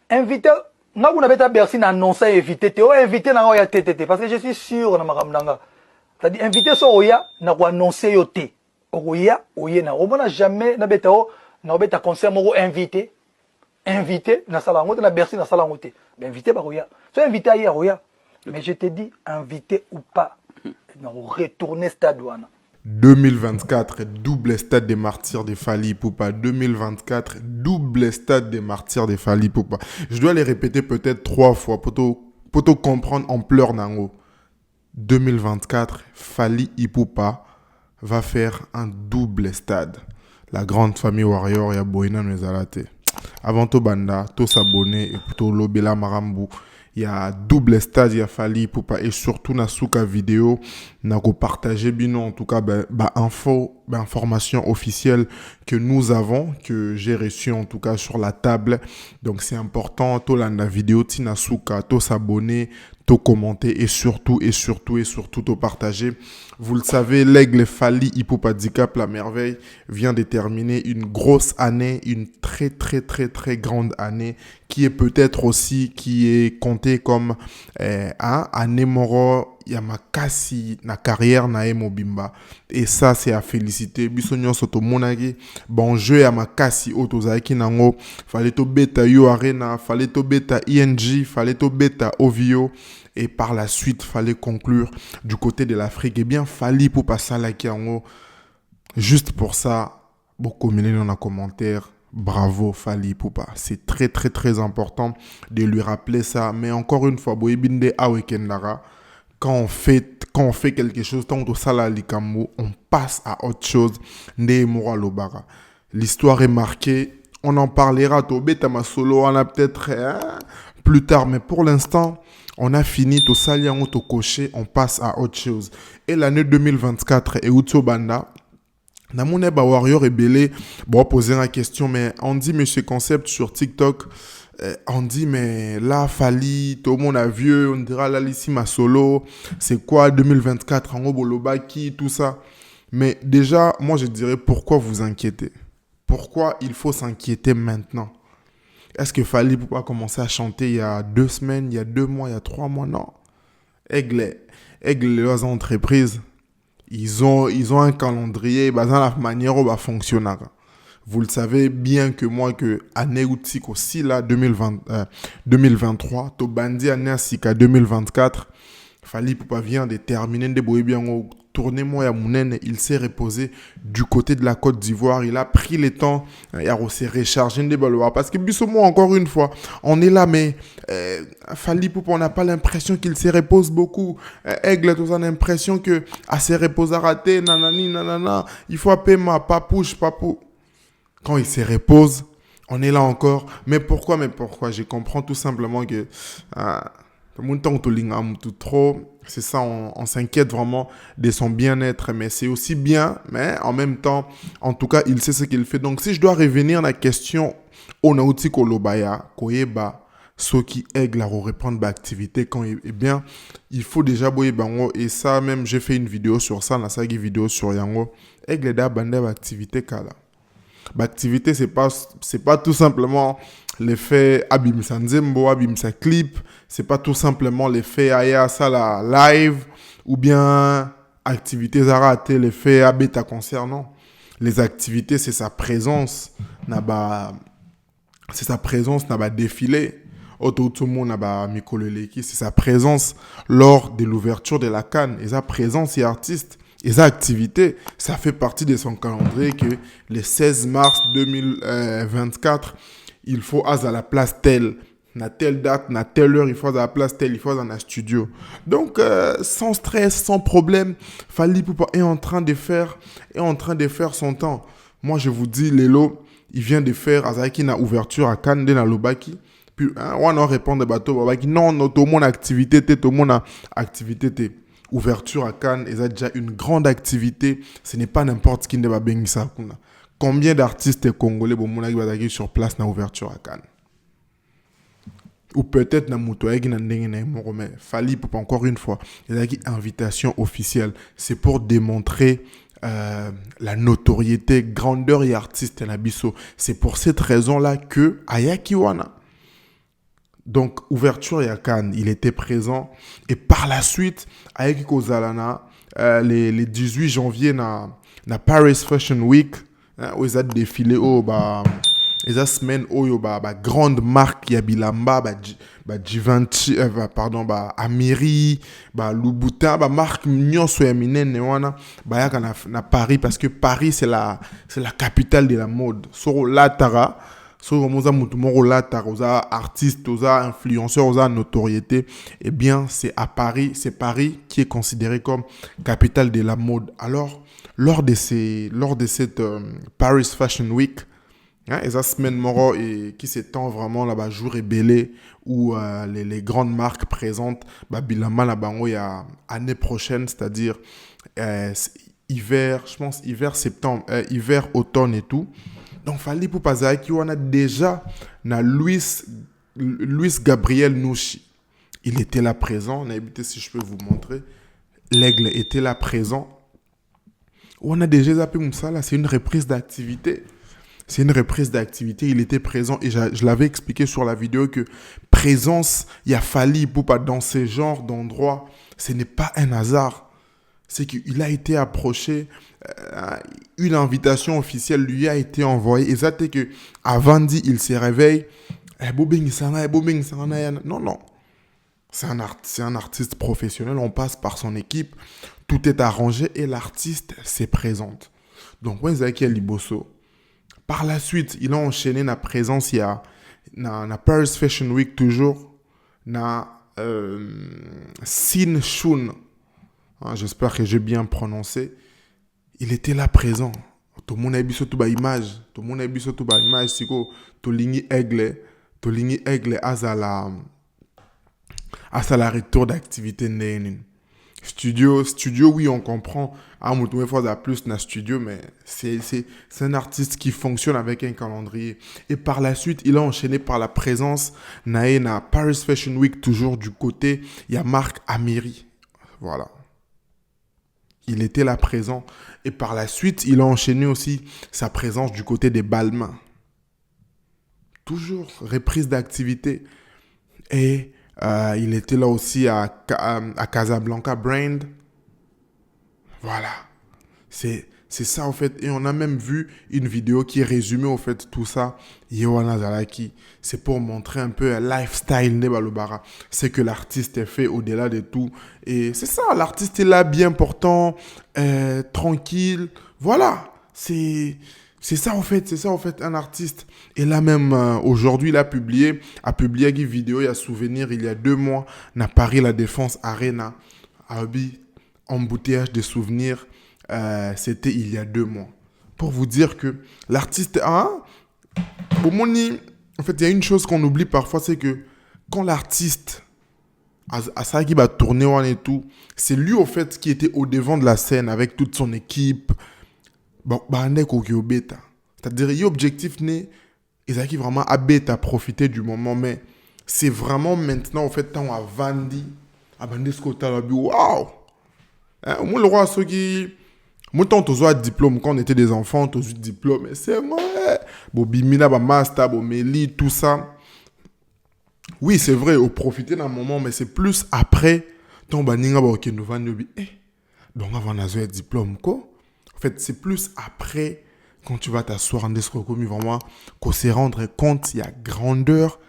Invité, nga vous n'avez pas Bercy annoncé invité, invité na oya TTT parce que je suis sûr na makamnanga. C'est-à-dire invité so oya na ko annoncer yo té. Oya na o mona jamais na betao na beta concert moko invité. Invité na sala ngote na Bercy na sala ngote. Mais invité ba oya. So invité hier oya. Mais je te dis invité ou pas. Na retourner stade wana. 2024, double stade des martyrs de Fally Ipupa. 2024, double stade des martyrs de Fally Ipupa. Je dois les répéter peut-être 3 fois pour te comprendre ampleur nango. 2024, Fally Ipupa va faire un double stade. La grande famille Warrior ya Boina Nwezalate. Avant tout banda, tout s'abonner et plutôt lobela marambu. Il y a double stade, il y a Fally Ipupa et surtout na souka vidéo na ko partager bino en tout cas information officielle que nous avons, que j'ai reçu en tout cas sur la table. Donc c'est important to la vidéo ti na souka to s'abonner, to commenter et surtout to partager. Vous le savez, l'aigle Fally Ipupa Handicap la merveille vient de terminer une grosse année, une très grande année qui est peut-être aussi qui est comptée comme année moro yamakasi na carrière na Mobimba et ça c'est à féliciter bisonyo soto monagi bon jeu yamakasi otozaki nango fallait to beta yo arena fallait to beta ING fallait to beta Ovio et par la suite fallait conclure du côté de l'Afrique et bien Fally Ipupa salaki yango juste pour ça beaucoup de dans les commentaires. Bravo Fally Ipupa. C'est très important de lui rappeler ça. Mais encore une fois, Boyebinde Awekendara, quand on fait quelque chose, tant que ça on passe à autre chose. L'histoire est marquée. On en parlera. Tobeta Masolo, on a peut-être plus tard. Mais pour l'instant, on a fini. Tout ça, coché. On passe à autre chose. Et l'année 2024 est Utsobanda. Namone ba Warrior et Belé, bon, poser la question, mais on dit, monsieur Concept sur TikTok, on dit, mais là, Fally, tout le monde a vieux, on dira là, ici, ma solo, c'est quoi 2024, en gros, Bolobaki, tout ça. Mais déjà, moi, je dirais, pourquoi vous inquiétez? Pourquoi il faut s'inquiéter maintenant? Est-ce que Fally Ipupa commencer à chanter il y a 2 semaines, il y a 2 mois, il y a 3 mois? Non. Aigle, les entreprises. Ils ont un calendrier basé sur la manière dont ça fonctionne. Vous le savez bien que moi, que année aussi là, 2023, to bandi année sika 2024, Fally Ipupa vient de terminer de boyebiango tourner moi à Mounen, il s'est reposé du côté de la Côte d'Ivoire, il a pris le temps, il a s'est rechargé des balois parce que bisous encore une fois, on est là mais Fally Ipupa on n'a pas l'impression qu'il se repose beaucoup. Aigle tout ça l'impression que à se reposer à rater nanana, il faut appeler ma papouche papou. Quand il se repose, on est là encore. Mais pourquoi? Je comprends tout simplement que c'est ça, on s'inquiète vraiment de son bien-être, mais c'est aussi bien, mais en même temps, en tout cas, il sait ce qu'il fait. Donc, si je dois revenir à la question, on a outil kolobaya, koyeba, ceux qui aiglent à reprendre l'activité quand eh bien, il faut déjà boyer bango, et ça, même, j'ai fait une vidéo sur ça, la saga vidéo sur Yango, aigle da bande l'activité kala. L'activité, c'est pas tout simplement l'effet abimsa nzembo, abimsa clip, c'est pas tout simplement l'effet aya ça la live ou bien activités à rater, l'effet abeta concert, non. Les activités, c'est sa présence, c'est sa présence n'a pas défilé. Tout le monde n'a pas c'est sa présence lors de l'ouverture de la CAN et sa présence et artiste. Et sa activité, ça fait partie de son calendrier que le 16 mars 2024, il faut à la place telle, na telle date, na telle heure, il faut à la place telle, il faut dans un studio. Donc, sans stress, sans problème, Fally Ipupa est en train de faire son temps. Moi, je vous dis, Lelo, il vient de faire Azaki na ouverture à Cannes na Lobaki. Puis, on a répondu bateau, Babaki, non, tout le monde a activité, tout le monde a activité. Ouverture à Cannes, et ça déjà une grande activité. Ce n'est pas n'importe qui ne va bien ça. Combien d'artistes congolais vont sur place dans l'ouverture à Cannes? Ou peut-être dans Moutoeg, mais Fally Ipupa encore une fois. Il y a une invitation officielle. C'est pour démontrer la notoriété, grandeur et artiste na biso. C'est pour cette raison-là que Ayaki Wana. Donc, ouverture ya Cannes, il était présent. Et par la suite, Ayaki Kozalana, les 18 janvier na Paris Fashion Week, où ils ont défilé ils ont semaine où grande marque ya bilamba Givenchy Amiri Louboutin marque nyonso ya minene wana yaka na Paris parce que Paris c'est la capitale de la mode. Soro latara soro moza mutu moko latara oza artiste oza influenceur oza notoriété, eh bien c'est Paris qui est considéré comme capitale de la mode. Alors lors de cette Paris Fashion Week, et ça semaine moro et qui s'étend vraiment là-bas jour et belé où les grandes marques présentent bilama là bango ya année prochaine, c'est-à-dire hiver, je pense hiver automne et tout. Donc fallait pour passer qui on a déjà na Luis Gabriel Nouchi. Il était là présent, on a évité si je peux vous montrer. L'aigle était là présent. On a déjà zappé ça là, c'est une reprise d'activité. Il était présent et je l'avais expliqué sur la vidéo que présence, il a fallu pour pas dans ce genre d'endroit, ce n'est pas un hasard. C'est qu'il a été approché, une invitation officielle lui a été envoyée. Et ça, c'est que avant dit, il se réveille. Non. C'est un artiste professionnel, on passe par son équipe, tout est arrangé et l'artiste se présente. Donc, Wenzaki Liboso. Par la suite, il a enchaîné la présence, il y a na Paris Fashion Week toujours, na Sin Shun. J'espère que j'ai bien prononcé. Il était là présent. Tout le monde a vu sur toute image. Si tu lignes aigle à la retour d'activité nénin. Studio, oui, on comprend. Une fois de plus dans studio, mais c'est un artiste qui fonctionne avec un calendrier. Et par la suite, il a enchaîné par la présence na Paris Fashion Week, toujours du côté, il y a Marc Amiri. Voilà. Il était là présent. Et par la suite, il a enchaîné aussi sa présence du côté des Balmains. Toujours reprise d'activité. Et il était là aussi à Casablanca Brand. Voilà. C'est ça, en fait. Et on a même vu une vidéo qui résumait, en fait, tout ça. Yohanna Zalaki. C'est pour montrer un peu un lifestyle de Balobara. C'est que l'artiste est fait au-delà de tout. Et c'est ça, l'artiste est là, bien portant, tranquille. Voilà. C'est ça, en fait. Un artiste. Et là, même, aujourd'hui, il a publié une vidéo, il y a souvenir, il y a 2 mois, à Paris, la Défense Arena. Embouteillage de souvenirs. C'était il y a 2 mois. Pour vous dire que l'artiste en fait, il y a une chose qu'on oublie parfois, c'est que quand l'artiste à ça qui va tourner et tout, c'est lui au fait qui était au devant de la scène avec toute son équipe. C'est-à-dire il y a objectif né et qui vraiment à bêta profiter du moment, mais c'est vraiment maintenant au fait tant à Vandi à Bandesco waouh. Moi le roi ceux qui moi, tant on a diplôme, quand on était des enfants, on a eu diplôme. C'est moi. Bon, bimina, master, bon, meli, tout ça. Oui, c'est vrai, au profiter d'un moment, mais c'est plus après. Ton baninga, ok, nous va nous donc, avant d'avoir un diplôme, quoi. En fait, c'est plus après, quand tu vas t'asseoir en descente, vraiment, qu'on se rendre compte, il y a grandeur.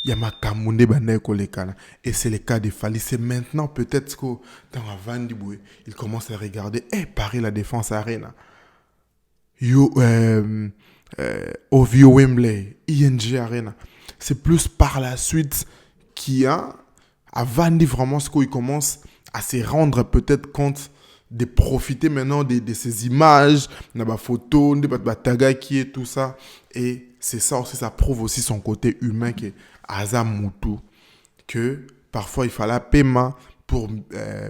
Il y a ma Kamounde Banaï Kolekana. Et c'est le cas de Fali. C'est maintenant peut-être que dans la Vandiboué, il commence à regarder Paris la Défense Arena. Ovio Wembley, ING Arena. C'est plus par la suite qu'il y a à Vandi vraiment ce qu'il commence à se rendre peut-être compte de profiter maintenant de ces images, de la photo, de la tagaki et tout ça. Et c'est ça aussi, ça prouve aussi son côté humain qui est Azamutu, que parfois il fallait paiement pour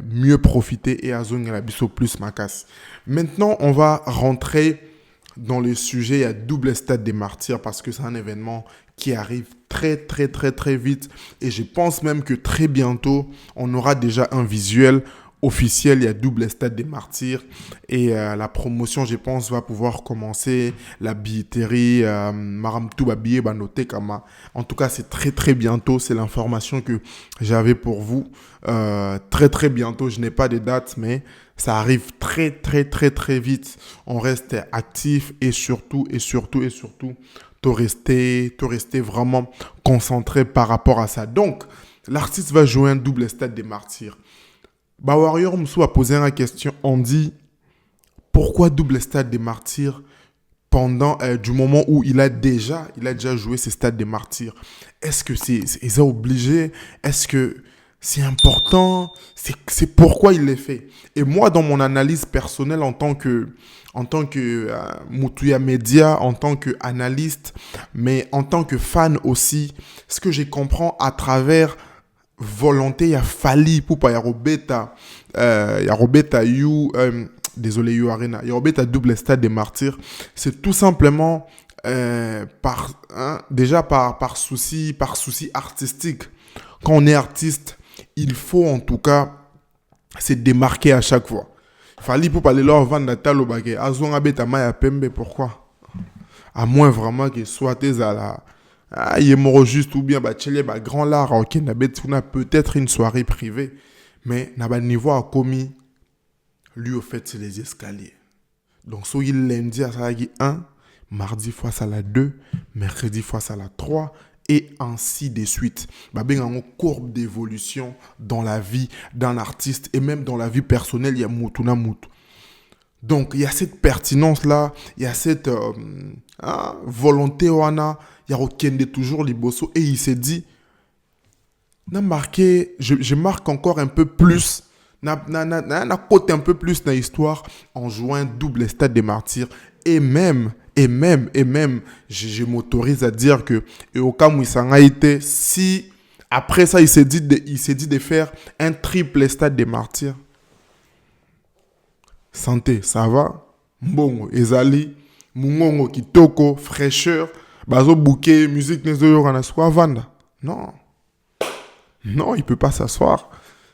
mieux profiter et Azong la biso plus macasse. Maintenant, on va rentrer dans le sujet à double stade des martyrs parce que c'est un événement qui arrive très vite et je pense même que très bientôt, on aura déjà un visuel officiel, il y a double stade des martyrs. Et la promotion, je pense, va pouvoir commencer. La billetterie, Maram Touba billet, noté Kama. En tout cas, c'est très très bientôt. C'est l'information que j'avais pour vous. Très très bientôt. Je n'ai pas de date, mais ça arrive très très très très vite. On reste actif et surtout, tout rester vraiment concentré par rapport à ça. Donc, l'artiste va jouer un double stade des martyrs. Bah Warrior Moussou a posé une question. On dit, pourquoi double stade des martyrs pendant du moment où il a déjà joué ces stades des martyrs? Est-ce que c'est obligé? Est-ce que c'est important? C'est pourquoi il les fait? Et moi, dans mon analyse personnelle en tant que Moutouya Média, en tant qu'analyste, mais en tant que fan aussi, ce que je comprends à travers volonté, il y a Fally Ipupa, il y a Robeta désolé, You Arena, il y a Robeta double stade des martyrs. C'est tout simplement déjà par souci artistique. Quand on est artiste, il faut en tout cas se démarquer à chaque fois. Fally Ipupa aller leur vendre la talo bagay. Azon abeta maya pembe, pourquoi? À moins vraiment que soit tes à la il est mort juste ou bien grand lard ok n'a peut-être une soirée privée, mais n'a pas niveau à commis lui au fait c'est les escaliers. Donc so il lundi à ça 1, mardi fois ça la 2, mercredi fois ça la 3 et ainsi de suite. Ben en courbe d'évolution dans la vie d'un artiste et même dans la vie personnelle, il y a moutuna moutou. Donc, il y a cette marqué-là, il y a cette volonté, il y a Okende toujours Liboso, et il s'est dit, je marque encore un peu plus, na côté un peu plus dans l'histoire en jouant un double stade des martyrs, et même, je m'autorise à dire que, et au cas où il s'en a été, si après ça, il s'est dit de faire un triple stade des martyrs. Santé, ça va? Mbongo, ezali, mungongo, kitoko, fraîcheur, bazo bouquet, musique, nezo yorana, soit vanda. Non. Non, il peut pas s'asseoir.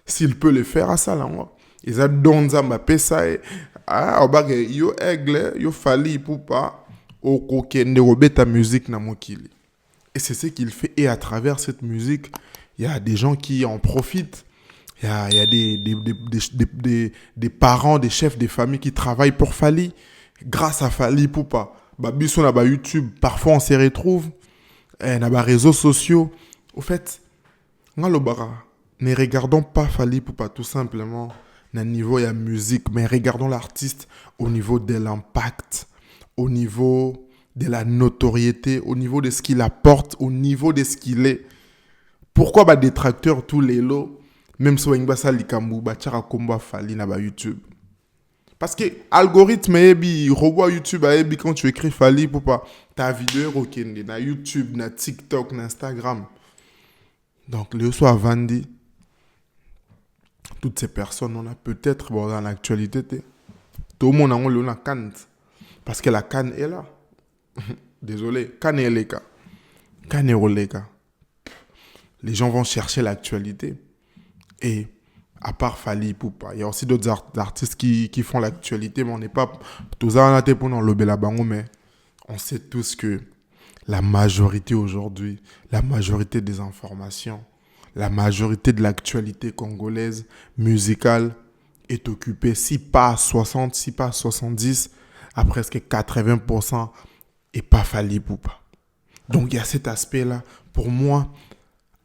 S'il peut le faire à ça, là, moi. Ils ont donza ma pesa et, yo aigle, yo Fally Ipupa, o kokende robeta musique na mokili. Et c'est ce qu'il fait. Et à travers cette musique, il y a des gens qui en profitent. Il y a des parents, des chefs de famille qui travaillent pour Fally. Grâce à Fally Ipupa. Babiso na ba YouTube, parfois on se retrouve. Na ba réseaux sociaux. Au fait, ne regardons pas Fally Ipupa tout simplement na niveau de la musique, mais regardons l'artiste au niveau de l'impact, au niveau de la notoriété, au niveau de ce qu'il apporte, au niveau de ce qu'il est. Pourquoi ba détracteurs tous les lots? Même si on a likambu, bachara komba Fally na ba YouTube. Parce que algorithme ebi, robot YouTube ebi quand tu écris Fally Ipupa, ta vidéo rokende na YouTube, na TikTok, na Instagram. Donc le soit Vandi, toutes ces personnes, on a peut-être dans l'actualité, tout le monde a la canne. Parce que la canne est là. Désolé, canne est les cas. Canne est les cas. Les gens vont chercher l'actualité. Et à part Fally Ipupa, il y a aussi d'autres artistes qui font l'actualité, mais on n'est pas tous en été pour nous lever la bango, mais on sait tous que la majorité aujourd'hui, la majorité des informations, la majorité de l'actualité congolaise musicale est occupée, si pas à 60, si pas à 70, à presque 80%, et pas Fally Ipupa. Donc il y a cet aspect-là. Pour moi,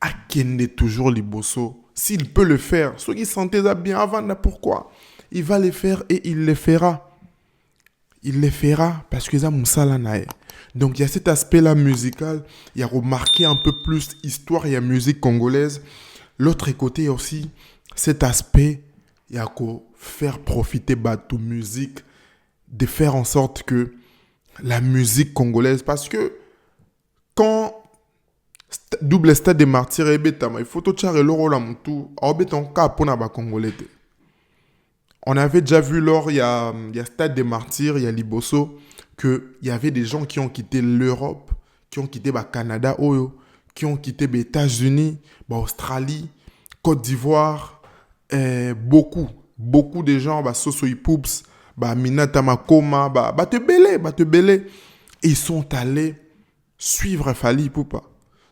Akende toujours Liboso. S'il peut le faire, ceux qui sentaient ça bien avant, pourquoi? Il va le faire et il le fera. Il le fera parce que ça moussala nae. Donc il y a cet aspect-là musical, il y a remarqué un peu plus histoire et musique congolaise. L'autre côté aussi, cet aspect, il y a qu'à faire profiter bateau musique, de faire en sorte que la musique congolaise, parce que quand double stade des martyrs et il faut tout charger l'euro là tout congolais. On avait déjà vu lors il y a stade des martyrs, il y a Liboso, que il y avait des gens qui ont quitté l'Europe, qui ont quitté le Canada, qui ont quitté les États-Unis, Australie, Côte d'Ivoire, beaucoup. beaucoup de gens, bah, Soso Ipoups, bah, Minata Makoma, bah, te belé. Et ils sont allés suivre Fally Ipupa.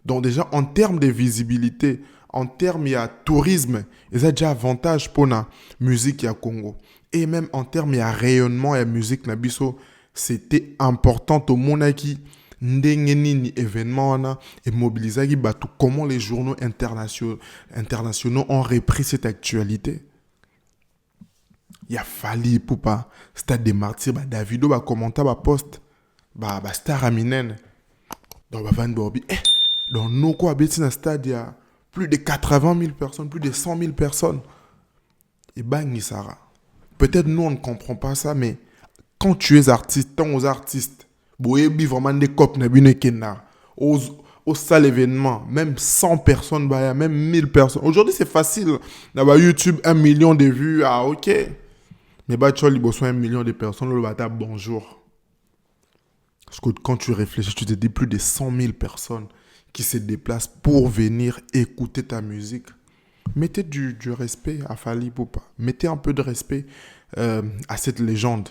Donc déjà, en termes de visibilité, en termes de tourisme, ils ont déjà avantage pour la musique à Congo. Et même en termes de rayonnement et la musique Nabiso, c'était important au monde qui ndenge événement et mobiliser comment les journaux internationaux ont repris cette actualité. Il y a Fally Ipupa, Stade des Martyrs, Davido va commenter va post, Star Aminen. Donc Van Bobby, dans nos quoi dans le stade il y a plus de 80 000 personnes, plus de 100 000 personnes. Et bang Sarah. Peut-être nous on ne comprend pas ça, mais quand tu es artiste, tant aux artistes, boyebi vraiment des copes n'abine kena, au sale événement, même 100 personnes, même 1000 personnes. Aujourd'hui c'est facile, là YouTube 1 million de vues, ah ok. Mais tu as besoin 1 million de personnes, le bata bonjour. Parce que quand tu réfléchis, tu te dis plus de 100 000 personnes qui se déplacent pour venir écouter ta musique. Mettez du respect à Fally Ipupa. Mettez un peu de respect à cette légende.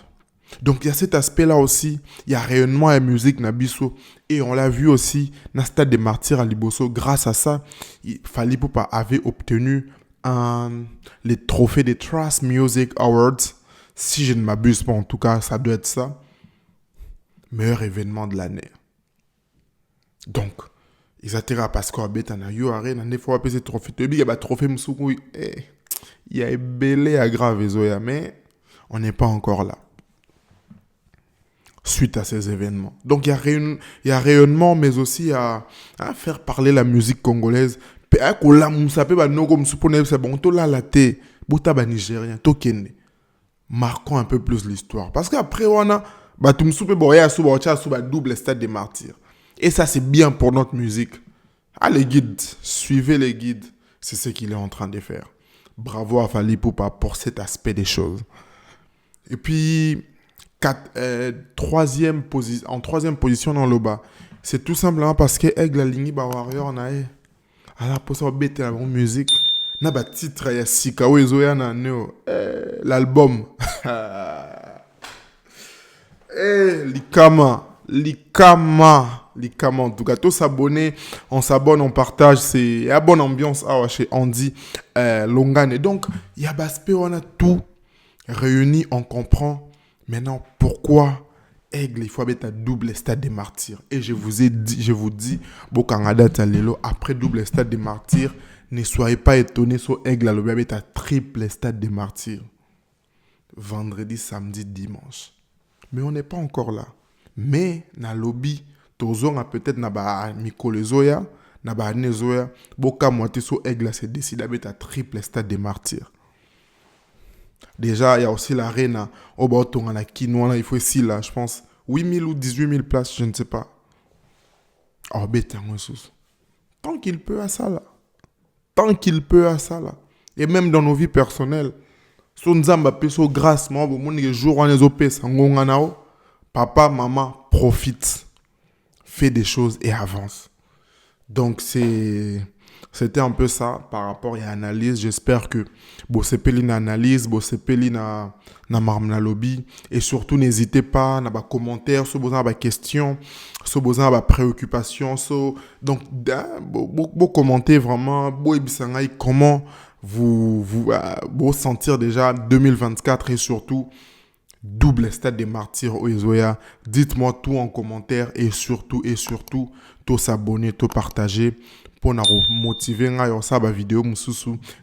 Donc il y a cet aspect-là aussi. Il y a rayonnement à la musique Nabiso. Et on l'a vu aussi dans le Stade des Martyrs à Liboso. Grâce à ça, Fally Ipupa avait obtenu les trophées des Trust Music Awards. Si je ne m'abuse pas, en tout cas, ça doit être ça. Meilleur événement de l'année. Donc, ils atterrent parce qu'on habite en Ayuare, dans des fois, on a trophée. Il y a un trophée, il y a un belé à grave, mais on n'est pas encore là. Suite à ces événements. Donc, il y a rayonnement, mais aussi à faire parler la musique congolaise. Marquons un peu plus l'histoire. Parce qu'après, on a double Stade des Martyrs. Et ça, c'est bien pour notre musique. Ah, les guides, suivez les guides. C'est ce qu'il est en train de faire. Bravo à Fally Ipupa pour cet aspect des choses. Et puis, troisième position dans le bas, c'est tout simplement parce que Aigle a ligné Warrior on a la possibilité de la musique. Na ba titre ya Sikawe Zoya na neo l'album. Likama en tout cas, tous s'abonner, on s'abonne, on partage, c'est la bonne ambiance chez Andy Longane. Donc, il y a l'aspect, on a tout réuni, on comprend maintenant pourquoi Aigle, il faut mettre un double Stade des Martyrs. Et je vous dis, Bokangada Talelo, après double Stade des Martyrs, ne soyez pas étonnés sur Aigle, il va mettre un triple Stade des Martyrs. Vendredi, samedi, dimanche. Mais on n'est pas encore là. Mais, na lobby, tozon a peut-être na ba Mikole Zoya, na ba Ane Zoya, boka moitié sur Aigle, c'est décidé à mettre un triple Stade des Martyrs. Déjà, il y a aussi l'arène au bâton à la Quinoa, il faut ici là, je pense, 8 000 ou 18 000 places, je ne sais pas. Oh, bête, tant qu'il peut à ça là. Tant qu'il peut à ça là. Et même dans nos vies personnelles, son zamba peso grâce, moi, bon, mon jour on les opé, sangonganao, papa, maman, profite, fait des choses et avance. Donc c'était un peu ça par rapport à l'analyse. J'espère que Bossepeli na analyse, Bossepeli na marmna lobby. Et surtout, n'hésitez pas, na ba commentaires, so besoin ba questions, so besoin ba préoccupations, donc beau commenter vraiment, beau ebisangai comment vous sentir déjà 2024 et surtout double Stade des Martyrs au Ezoya. Dites-moi tout en commentaire et surtout, tout s'abonner, tout partager pour nous motiver à faire la vidéo.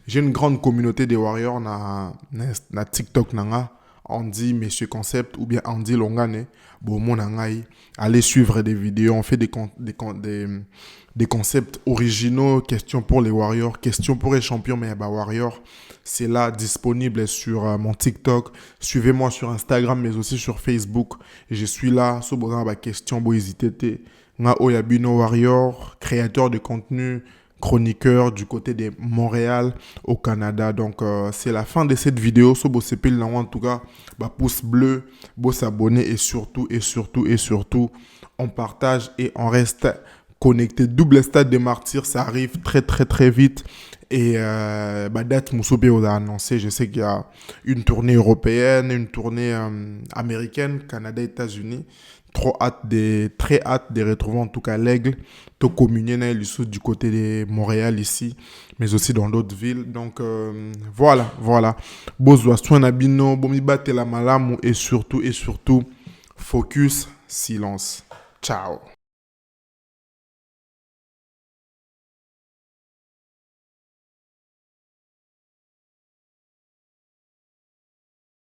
J'ai une grande communauté de warriors na TikTok nanga. Andy Monsieur Concept ou bien Andy Longane. Bon, mon nangai. Allez suivre des vidéos. On fait des concepts originaux. Questions pour les warriors. Questions pour les champions. Mais bah, warriors, c'est là disponible sur mon TikTok. Suivez-moi sur Instagram, mais aussi sur Facebook. Et je suis là. Si vous avez des questions, vous hésitez. Nga Oyabino Warrior, créateur de contenu, chroniqueur du côté de Montréal au Canada. Donc c'est la fin de cette vidéo. So bossepel en tout cas, pouce bleu, beau s'abonner et surtout, on partage et on reste connecté. Double stade des martyrs, ça arrive très très très vite. Et date Moussoube a annoncé, je sais qu'il y a une tournée européenne, une tournée américaine, Canada, États-Unis. Très hâte de retrouver en tout cas l'Aigle, de communier du côté de Montréal ici, mais aussi dans d'autres villes. Donc voilà. Bozwa soin abino, bomi bate la malamu et surtout, focus, silence. Ciao.